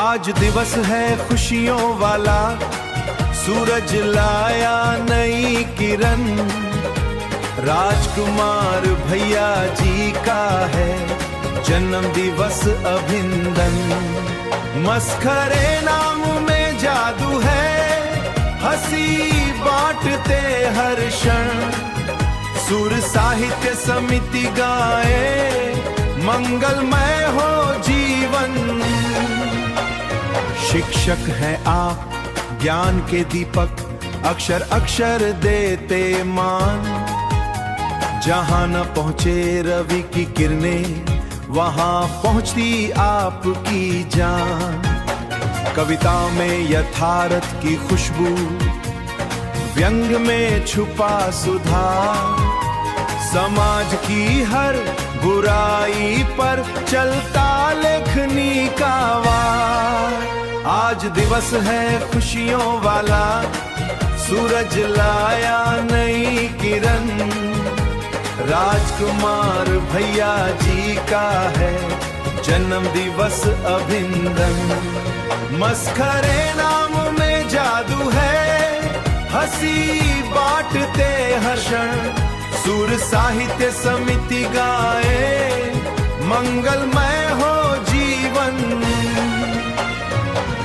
आज दिवस है खुशियों वाला, सूरज लाया नई किरण। राजकुमार भैया जी का है जन्म दिवस अभिनंदन। मस्खरे नाम में जादू है, हंसी बांटते हर क्षण। सुर साहित्य समिति गाए, मंगलमय हो जीवन। शिक्षक हैं आप ज्ञान के दीपक, अक्षर अक्षर देते मान। जहां न पहुंचे रवि की किरणें, वहां पहुंचती आपकी जान। कविता में यथार्थ की खुशबू, व्यंग में छुपा सुधार। समाज की हर बुराई पर चलता लेखनी का वार। आज दिवस है खुशियों वाला, सूरज लाया नई किरण। राजकुमार भैया जी का है जन्म दिवस अभिनंदन। मस्खरे नाम में जादू है, हंसी बांटते हर क्षण। सुर साहित्य समिति गाए, मंगलमय हो जीवन।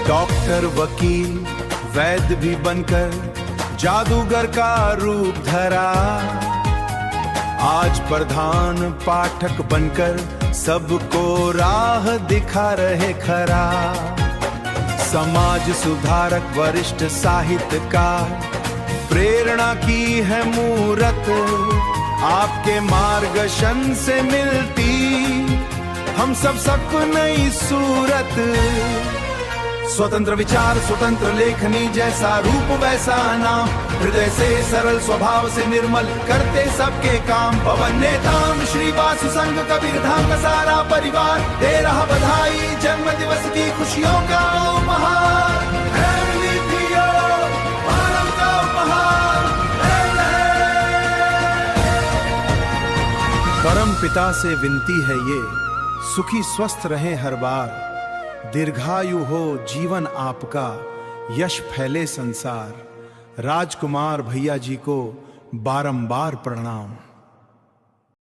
डॉक्टर वकील वैद्य भी बनकर जादूगर का रूप धरा। आज प्रधान पाठक बनकर सबको राह दिखा रहे खरा। समाज सुधारक वरिष्ठ साहित्यकार, प्रेरणा की है मूरत। आपके मार्गदर्शन से मिलती हम सबको नई सूरत। स्वतंत्र विचार स्वतंत्र लेखनी, जैसा रूप वैसा नाम। हृदय से सरल स्वभाव से निर्मल, करते सबके काम। पवन नेताम श्री वासु संघ कबीर धाम का सारा परिवार दे रहा बधाई जन्म दिवस की खुशियों का उपहार। परम पिता से विनती है ये, सुखी स्वस्थ रहे हर बार। दीर्घायु हो जीवन आपका, यश फैले संसार। राजकुमार भैया जी को बारंबार प्रणाम।